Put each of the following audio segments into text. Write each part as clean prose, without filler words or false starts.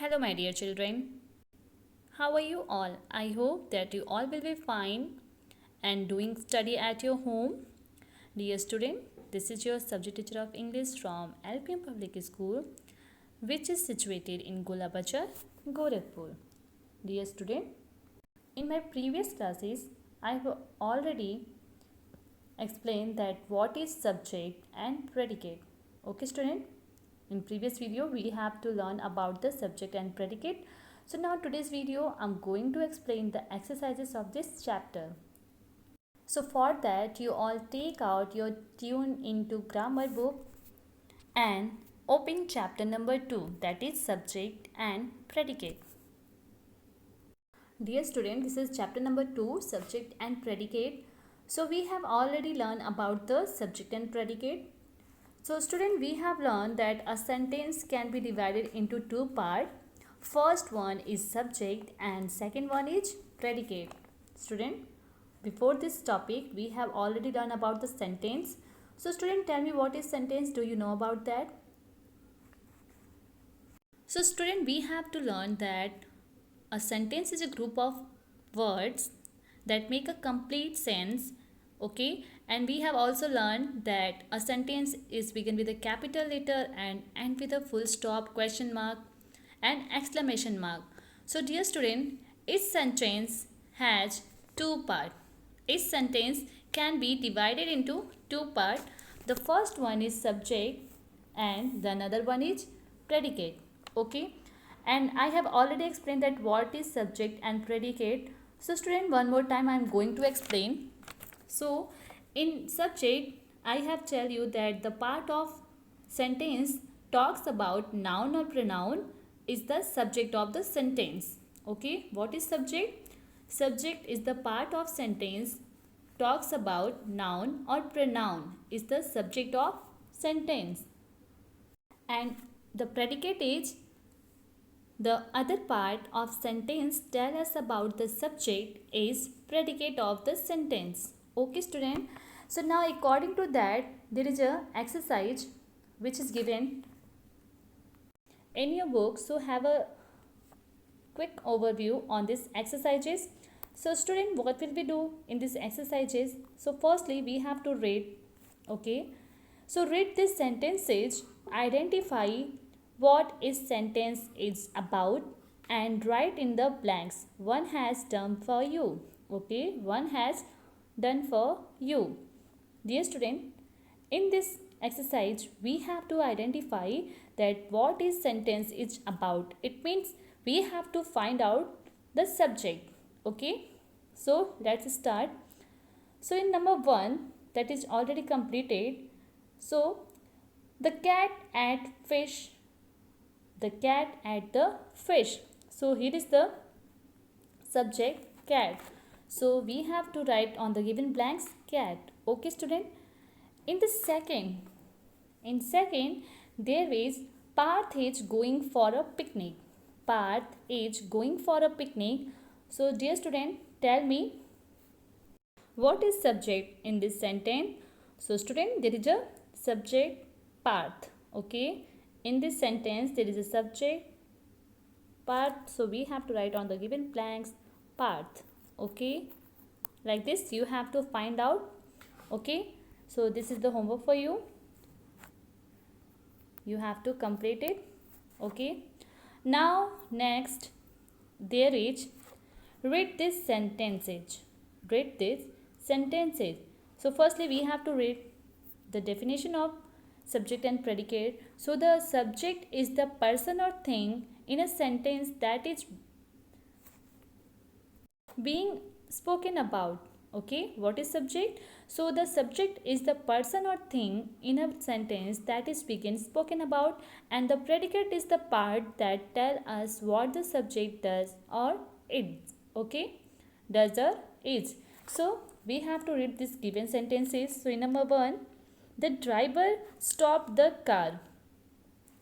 Hello, my dear children. How are you all? I hope that you all will be fine and doing study at your home. Dear student, this is your subject teacher of English from LPM Public School, which is situated in Golabachar, Gorakhpur. Dear student, in my previous classes, I have already explained that what is subject and predicate. Okay, student? In previous video, we have to learn about the subject and predicate. So now today's video, I'm going to explain the exercises of this chapter. So for that, you all take out your Tune Into Grammar book and open chapter number 2, that is subject and predicate. Dear student, this is chapter number 2, subject and predicate. So we have already learned about the subject and predicate. So student, we have learned that a sentence can be divided into two parts. First one is subject and second one is predicate. Student, before this topic, we have already learned about the sentence. So student, tell me what is sentence? Do you know about that? So student, we have to learn that a sentence is a group of words that make a complete sense. Okay, and we have also learned that a sentence is begin with a capital letter and end with a full stop, question mark and exclamation mark. So dear student, each sentence has two parts. Each sentence can be divided into two parts. The first one is subject and the another one is predicate. Okay, and I have already explained that what is subject and predicate. So student, one more time I am going to explain. So in subject, I have tell you that the part of sentence talks about noun or pronoun is the subject of the sentence. Okay, what is subject? Subject is the part of sentence talks about noun or pronoun is the subject of sentence. And the predicate is the other part of sentence tell us about the subject is predicate of the sentence. Okay student, so now according to that there is a exercise which is given in your book. So have a quick overview on these exercises. So student, what will we do in these exercises? So firstly we have to read. Okay, so read these sentences, identify what is sentence is about and write in the blanks. One has done for you. Okay, one has done for you. Dear student, in this exercise we have to identify that what is sentence is about. It means we have to find out the subject. Okay, so let's start. So in number 1, that is already completed. So the cat ate fish. The cat ate the fish. So here is the subject cat. So we have to write on the given blanks cat. Okay student. In second there is Parth is going for a picnic. Parth is going for a picnic. So dear student, tell me what is subject in this sentence? So student, there is a subject Parth. Okay, in this sentence there is a subject Parth. So we have to write on the given blanks Parth. Okay, like this you have to find out. Okay, so this is the homework for you. You have to complete it. Okay, now next there is read this sentences. Read this sentences. So firstly we have to read the definition of subject and predicate. So the subject is the person or thing in a sentence that is being spoken about. Okay, what is subject? So the subject is the person or thing in a sentence that is being spoken about, and the predicate is the part that tell us what the subject does or is. Okay, does or is. So we have to read these given sentences. So in number 1, the driver stopped the car.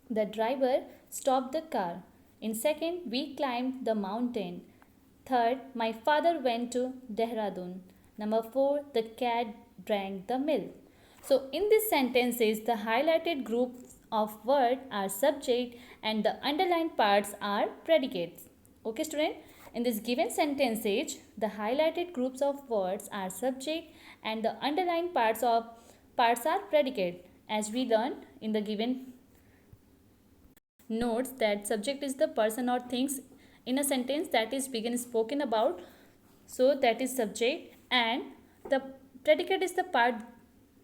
The driver stopped the car. In second, we climbed the mountain. Third, my father went to Dehradun. Number 4, the cat drank the milk. So in these sentences, the highlighted groups of word are subject and the underlined parts are predicates. Okay student, in this given sentences, the highlighted groups of words are subject and the underlined parts are predicate. As we learned in the given notes that subject is the person or things in a sentence that is being spoken about, so that is subject, and the predicate is the part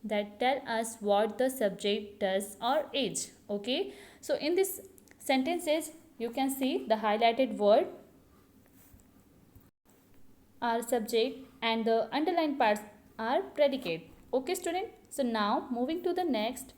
that tell us what the subject does or is. Okay, so in this sentences you can see the highlighted word are subject and the underlined parts are predicate. Okay student, so now moving to the next.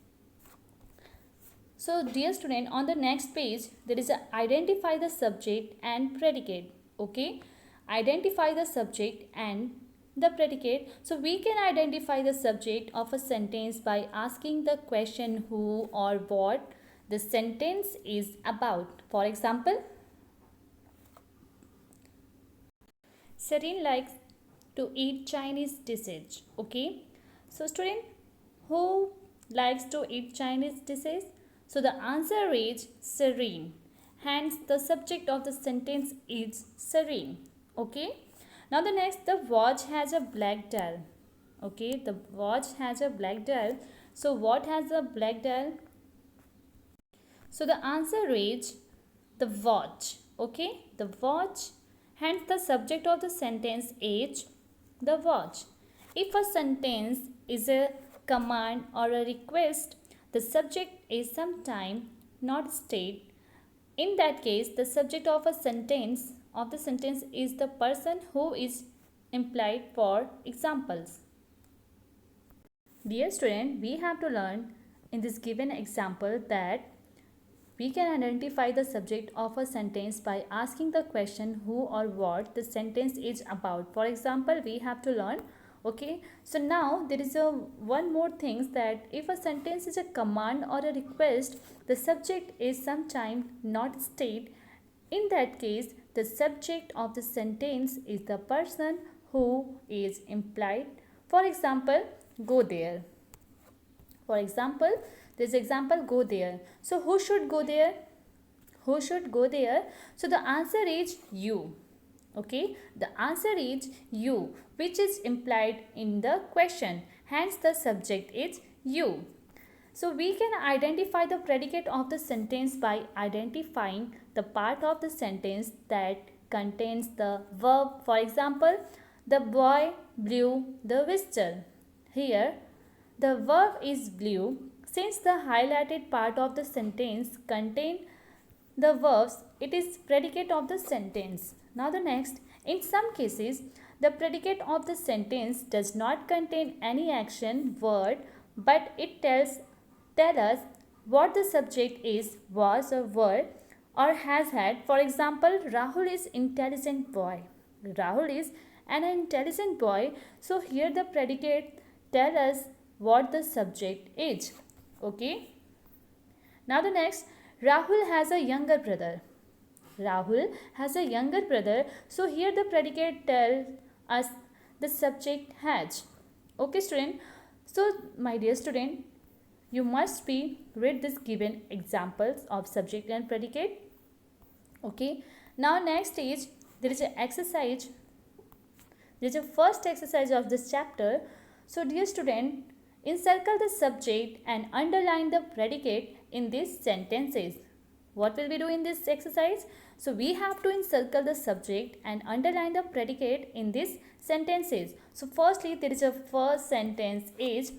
So dear student, on the next page there is a identify the subject and predicate. Okay, identify the subject and the predicate. So we can identify the subject of a sentence by asking the question who or what the sentence is about. For example, Serene likes to eat Chinese dishes. Okay, so student, who likes to eat Chinese dishes? So the answer is Serene. Hence the subject of the sentence is Serene. Okay. Now the next, the watch has a black dial. Okay, the watch has a black dial. So what has a black dial? So the answer is the watch. Okay, the watch. Hence the subject of the sentence is the watch. If a sentence is a command or a request, the subject is sometime not state. In that case, the subject of a sentence is the person who is implied. For examples. Dear student, we have to learn in this given example that we can identify the subject of a sentence by asking the question who or what the sentence is about. For example, we have to learn. Okay, so now there is a one more thing, that if a sentence is a command or a request, the subject is sometime not state. In that case, the subject of the sentence is the person who is implied. For example, go there. For example, this example, go there. So who should go there? Who should go there? So the answer is you. Okay, the answer is you, which is implied in the question. Hence the subject is you. So we can identify the predicate of the sentence by identifying the part of the sentence that contains the verb. For example, the boy blew the whistle. Here, the verb is blew. Since the highlighted part of the sentence contains the verbs, it is predicate of the sentence. Now the next, in some cases, the predicate of the sentence does not contain any action word, but it tell us what the subject is, was or were, or has had. For example, Rahul is intelligent boy. Rahul is an intelligent boy. So here the predicate tell us what the subject is. Okay. Now the next, Rahul has a younger brother. Rahul has a younger brother. So here the predicate tell us the subject has. Okay student. So my dear student, you must be read this given examples of subject and predicate. Okay. Now next is there is an exercise. There is a first exercise of this chapter. So dear student, encircle the subject and underline the predicate in these sentences. What will we do in this exercise? So we have to encircle the subject and underline the predicate in these sentences. So firstly, there is a first sentence is,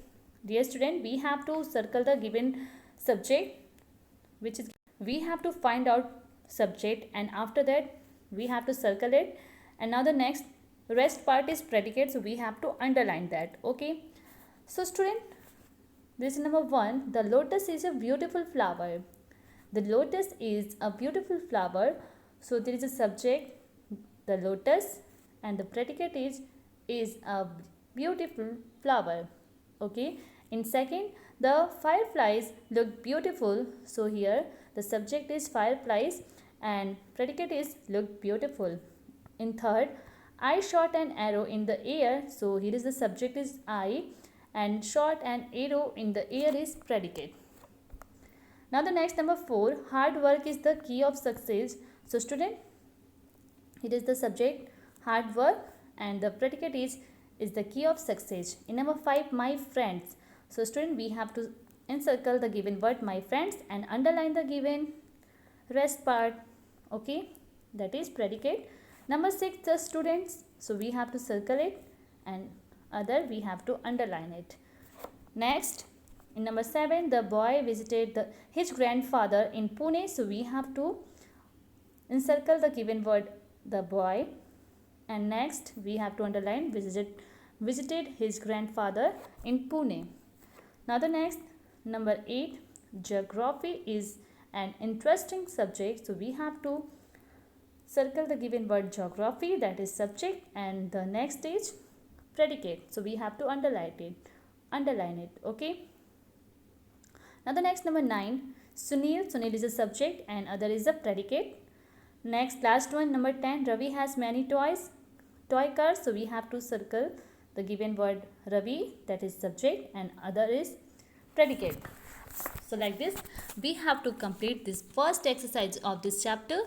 dear student, we have to circle the given subject, which is we have to find out subject, and after that we have to circle it, and now the next rest part is predicate, so we have to underline that. Okay. So student, this is number 1. The lotus is a beautiful flower. The lotus is a beautiful flower. So there is a subject, the lotus, and the predicate is a beautiful flower. Okay. In second, the fireflies look beautiful. So here the subject is fireflies and predicate is look beautiful. In third, I shot an arrow in the air. So here is the subject is I, and shot an arrow in the air is predicate. Now the next number 4, hard work is the key of success. So student, it is the subject hard work and the predicate is the key of success. In number 5, my friends. So student, we have to encircle the given word my friends and underline the given rest part. Okay, that is predicate. Number 6, the students. So we have to circle it and other we have to underline it. Next, in number 7, the boy visited his grandfather in Pune. So we have to encircle the given word the boy, and next we have to underline visited his grandfather in Pune. Now the next, number 8, geography is an interesting subject. So we have to circle the given word geography, that is subject, and the next is predicate. So we have to underline it. Okay. Now the next, number 9, Sunil is a subject and other is a predicate. Next, last one, number 10, Ravi has many toy cars. So we have to circle the given word Ravi, that is subject, and other is predicate. So like this we have to complete this first exercise of this chapter.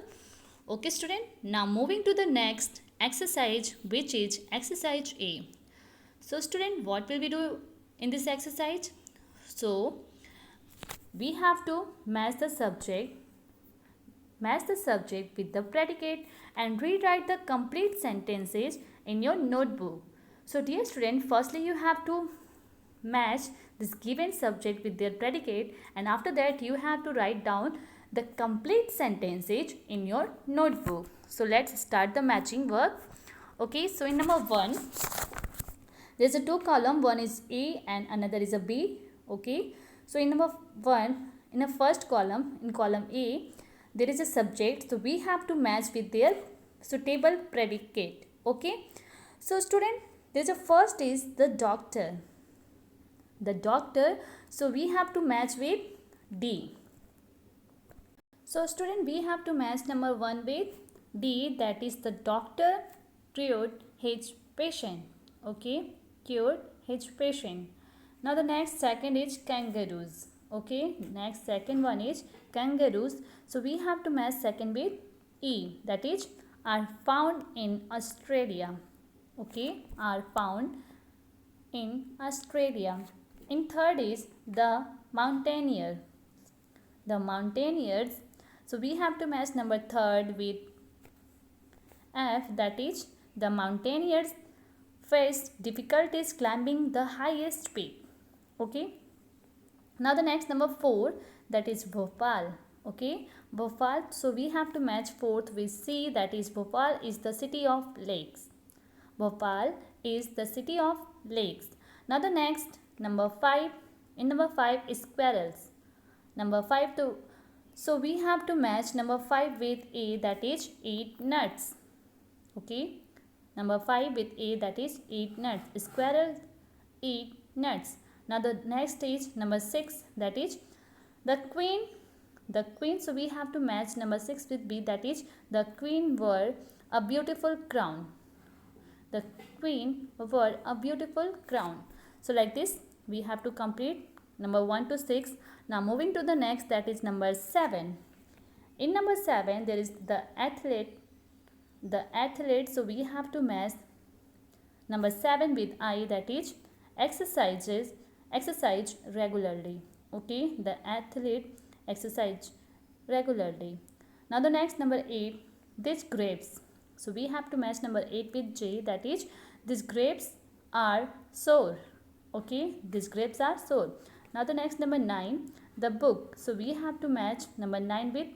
Okay student, now moving to the next exercise, which is exercise A. So student, what will we do in this exercise? So we have to match the subject with the predicate and rewrite the complete sentences in your notebook. So dear student, firstly you have to match this given subject with their predicate, and after that you have to write down the complete sentences in your notebook. So let's start the matching work. Okay, so in number 1, there's a 2 column, one is A and another is a B. Okay, so in number 1, in the first column, in column A, there is a subject, so we have to match with their suitable predicate. Okay, so student, there's a first is the doctor. So we have to match with D. So student, we have to match number 1 with D, that is the doctor cured his patient. Okay, cured his patient. Now the next, second is kangaroos. Okay, next second one is kangaroos. So we have to match second with E, that is are found in Australia. Okay, are found in Australia. In third is the mountaineer. The mountaineers. So we have to match number 3rd with F, that is the mountaineers face difficulties climbing the highest peak. Okay. Now the next, number 4, that is Bhopal. Okay, Bhopal. So we have to match 4th with C, that is Bhopal is the city of lakes. Bhopal is the city of lakes. Now the next, number 5. In number 5 is squirrels. Number 5 to, so we have to match number 5 with A, that is eat nuts. Okay, number 5 with A, that is eat nuts. Squirrels eat nuts. Now the next is number 6, that is the queen. The queen, so we have to match number 6 with B, that is the queen wore a beautiful crown. The queen wore a beautiful crown. So like this we have to complete number 1 to 6. Now moving to the next, that is number 7. In number 7 there is the athlete. So we have to match number 7 with I, that is exercise regularly. Okay, the athlete exercise regularly. Now the next, number 8, these grapes. So we have to match number 8 with J, that is these grapes are sour. Okay, these grapes are sour. Now the next, number 9, the book. So we have to match number 9 with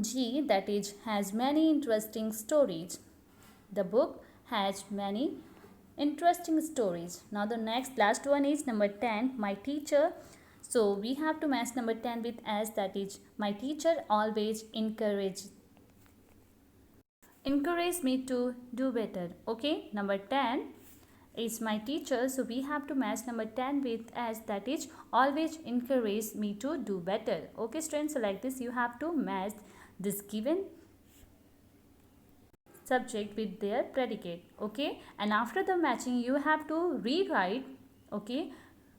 G, that is has many interesting stories. The book has many interesting stories. Now the next, last one is number 10, my teacher. So we have to match number 10 with S, that is my teacher always encouraged me to do better. Okay, number 10 is my teacher, so we have to match number 10 with S, that is always encourage me to do better. Okay students, so like this you have to match this given subject with their predicate. Okay, and after the matching you have to rewrite, okay,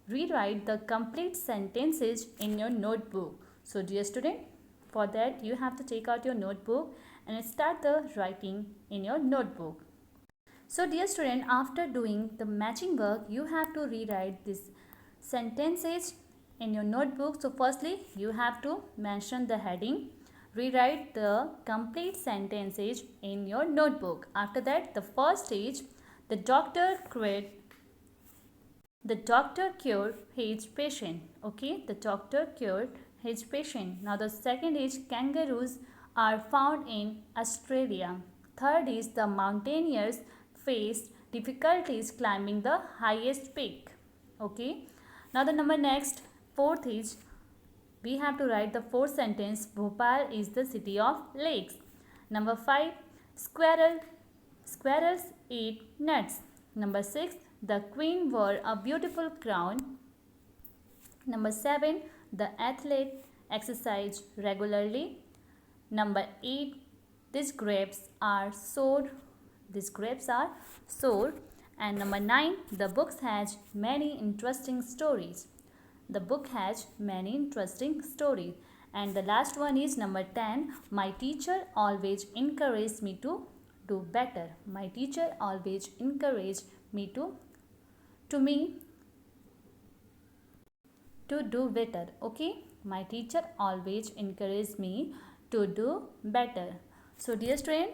rewrite the complete sentences in your notebook. So dear student, for that you have to take out your notebook and start the writing in your notebook. So dear student, after doing the matching work, you have to rewrite these sentences in your notebook. So firstly, you have to mention the heading, rewrite the complete sentences in your notebook. After that, the first stage, the doctor cured his patient. Okay, the doctor cured his patient. Now the second is kangaroos are found in Australia. Third is the mountaineers faced difficulties climbing the highest peak. Okay. Now the number next, fourth is we have to write the fourth sentence. Bhopal is the city of lakes. Number 5, squirrels eat nuts. Number 6, the queen wore a beautiful crown. Number 7, the athlete exercised regularly. Number 8, these grapes are sour. And number 9, the book has many interesting stories. And the last one is number 10, my teacher always encouraged me to do better. My teacher always encouraged me to do better. Okay, my teacher always encouraged me to do better. So dear student,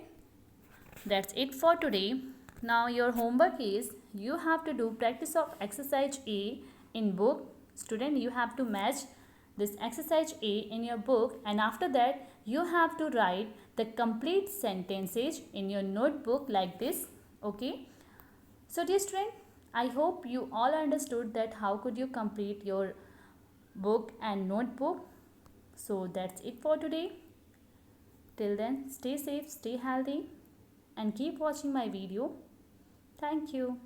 that's it for today. Now your homework is you have to do practice of exercise A in book. Student, you have to match this exercise A in your book, and after that you have to write the complete sentences in your notebook like this. Okay. So dear student, I hope you all understood that how could you complete your book and notebook. So that's it for today. Till then, stay safe, stay healthy, and keep watching my video. Thank you.